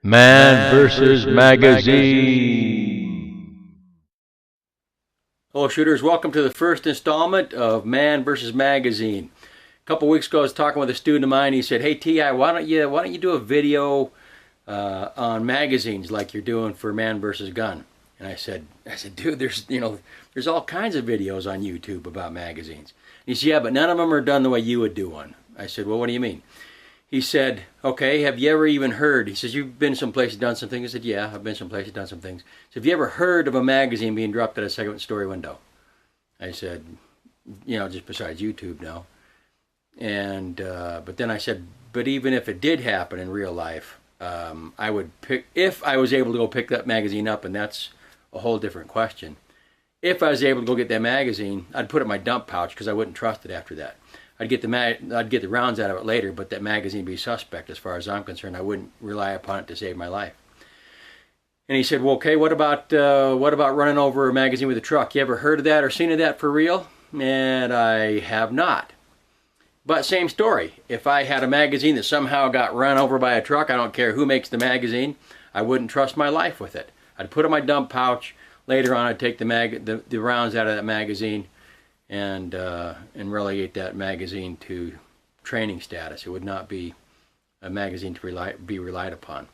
Man versus Magazine. Hello shooters, welcome to the first installment of Man versus Magazine. A couple weeks ago I was talking with a student of mine. He said, "Hey Ti, why don't you do a video on magazines like you're doing for Man versus Gun?" And I said, "Dude, there's all kinds of videos on YouTube about magazines." He said, "Yeah, but none of them are done the way you would do one." I said, "Well, what do you mean?" He said, "Okay, have you ever even heard?" He says, "You've been someplace and done some things." I said, "Yeah, I've been someplace and done some things." So, "Have you ever heard of a magazine being dropped at a second story window?" I said, just besides YouTube, no. And but then I said, "But even if it did happen in real life, I would pick, if I was able to go pick that magazine up, and that's a whole different question. If I was able to go get that magazine, I'd put it in my dump pouch because I wouldn't trust it after that. I'd get the rounds out of it later, but that magazine would be suspect as far as I'm concerned. I wouldn't rely upon it to save my life." And he said, "Well, okay, what about running over a magazine with a truck? You ever heard of that or seen of that for real?" And I have not. But same story. If I had a magazine that somehow got run over by a truck, I don't care who makes the magazine, I wouldn't trust my life with it. I'd put it in my dump pouch. Later on, I'd take the rounds out of that magazine and relegate that magazine to training status. It would not be a magazine to be relied upon. And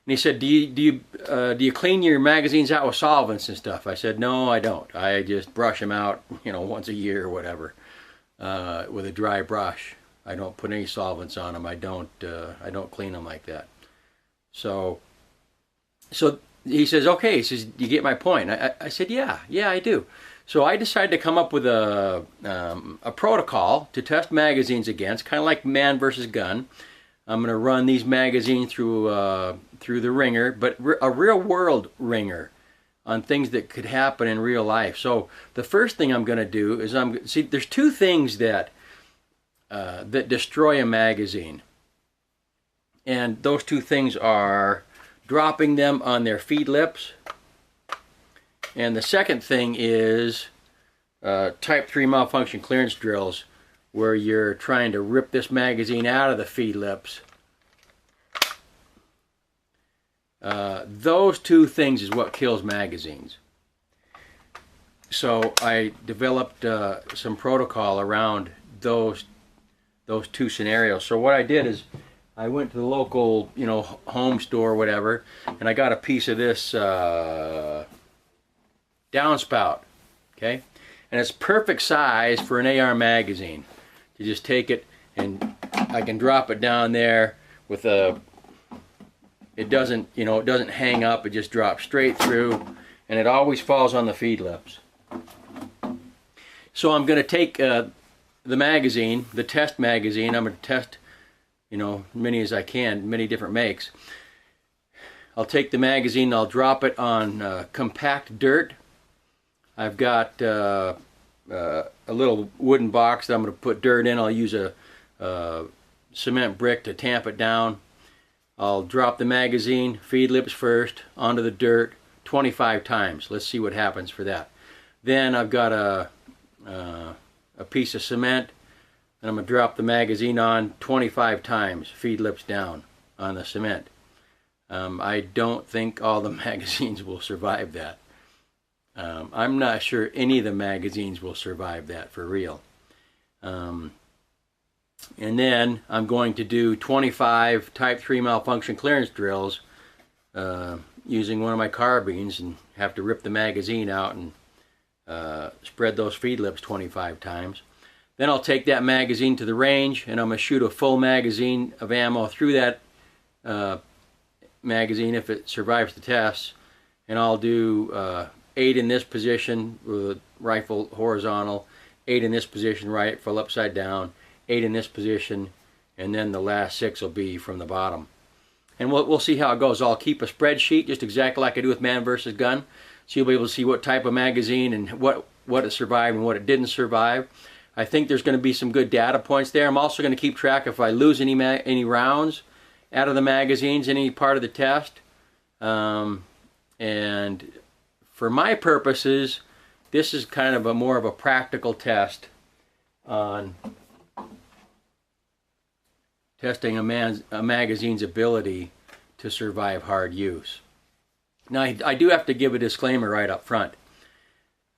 he said, do you clean your magazines out with solvents and stuff?" I said, "No, I don't. I just brush them out, once a year or whatever, with a dry brush. I don't put any solvents on them. I don't clean them like that." So he says, "Okay." He says, "You get my point?" I said, "Yeah, I do." So I decided to come up with a protocol to test magazines against, kind of like Man versus Gun. I'm going to run these magazines through the ringer, but a real world ringer on things that could happen in real life. So the first thing I'm going to do is there's two things that destroy a magazine, and those two things are dropping them on their feed lips. And the second thing is type 3 malfunction clearance drills, where you're trying to rip this magazine out of the feed lips. Those two things is what kills magazines. So I developed some protocol around those two scenarios. So what I did is I went to the local, home store or whatever, and I got a piece of this downspout, okay? And it's perfect size for an AR magazine. You just take it, and I can drop it down there with it doesn't hang up, it just drops straight through, and it always falls on the feed lips. So I'm going to take the magazine, the test magazine. I'm going to test, many as I can, many different makes. I'll take the magazine, I'll drop it on compact dirt. I've got a little wooden box that I'm going to put dirt in. I'll use a cement brick to tamp it down. I'll drop the magazine, feed lips first, onto the dirt 25 times. Let's see what happens for that. Then I've got a piece of cement, and I'm going to drop the magazine on 25 times, feed lips down on the cement. I don't think all the magazines will survive that. I'm not sure any of the magazines will survive that for real. And then I'm going to do 25 type 3 malfunction clearance drills using one of my carbines, and have to rip the magazine out and spread those feed lips 25 times. Then I'll take that magazine to the range, and I'm going to shoot a full magazine of ammo through that magazine if it survives the test. And I'll do 8 in this position with a rifle horizontal, 8 in this position rifle upside down, 8 in this position, and then the last 6 will be from the bottom. And we'll see how it goes. I'll keep a spreadsheet just exactly like I do with Man versus Gun, so you'll be able to see what type of magazine and what it survived and what it didn't survive. I think there's going to be some good data points there. I'm also going to keep track if I lose any rounds out of the magazines, any part of the test. And for my purposes, this is kind of more of a practical test on testing a magazine's ability to survive hard use. Now, I do have to give a disclaimer right up front.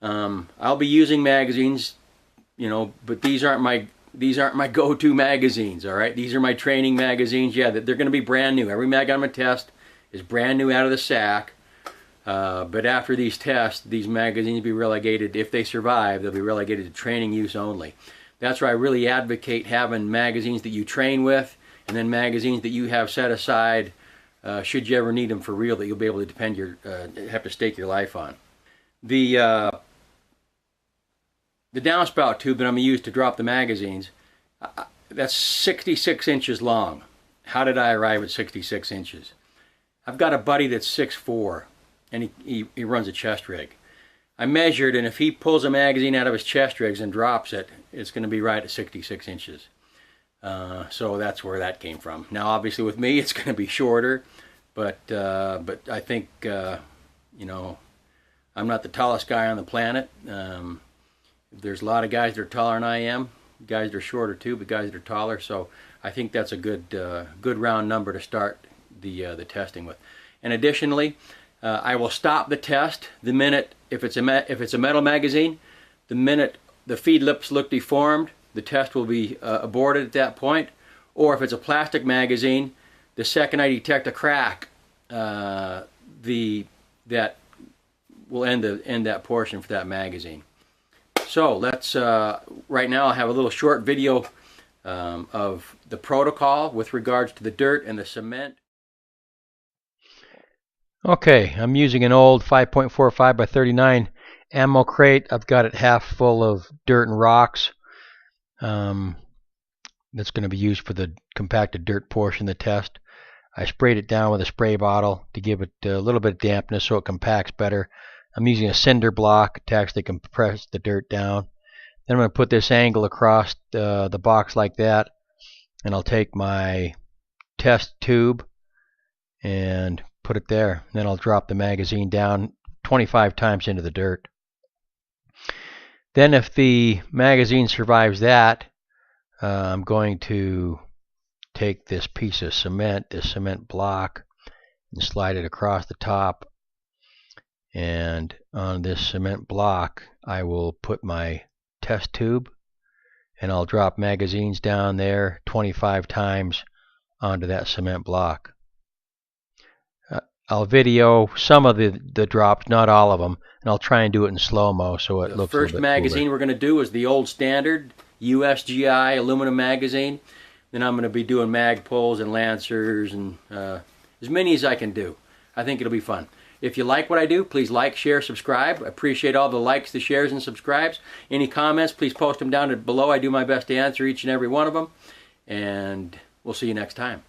I'll be using magazines, but these aren't my go-to magazines. All right, these are my training magazines. Yeah, they're going to be brand new. Every mag I'm going to test is brand new out of the sack. But after these tests, these magazines will be relegated. If they survive, they'll be relegated to training use only. That's why I really advocate having magazines that you train with, and then magazines that you have set aside should you ever need them for real, that you'll be able to have to stake your life on. The downspout tube that I'm going to use to drop the magazines, that's 66 inches long. How did I arrive at 66 inches? I've got a buddy that's 6'4", and he runs a chest rig. I measured, and if he pulls a magazine out of his chest rigs and drops it, it's going to be right at 66 inches. So that's where that came from. Now, obviously, with me, it's going to be shorter, but I think, I'm not the tallest guy on the planet. There's a lot of guys that are taller than I am, guys that are shorter too, but guys that are taller. So I think that's a good round number to start the testing with. And additionally, I will stop the test the minute, if it's a metal magazine, the minute the feed lips look deformed, the test will be aborted at that point. Or if it's a plastic magazine, the second I detect a crack, that will end that portion for that magazine. So let's, right now I'll have a little short video of the protocol with regards to the dirt and the cement. Okay, I'm using an old 5.45 by 39 ammo crate. I've got it half full of dirt and rocks. That's going to be used for the compacted dirt portion of the test. I sprayed it down with a spray bottle to give it a little bit of dampness so it compacts better. I'm using a cinder block to actually compress the dirt down. Then I'm going to put this angle across the box like that, and I'll take my test tube and put it there. Then I'll drop the magazine down 25 times into the dirt. Then if the magazine survives that, I'm going to take this piece of cement, this cement block, and slide it across the top. And on this cement block, I will put my test tube, and I'll drop magazines down there 25 times onto that cement block. I'll video some of the drops, not all of them, and I'll try and do it in slow-mo so it looks a little bit cooler. The first magazine we're going to do is the old standard USGI aluminum magazine. Then I'm going to be doing mag pulls and lancers and as many as I can do. I think it'll be fun. If you like what I do, please like, share, subscribe. I appreciate all the likes, the shares, and subscribes. Any comments, please post them down below. I do my best to answer each and every one of them. And we'll see you next time.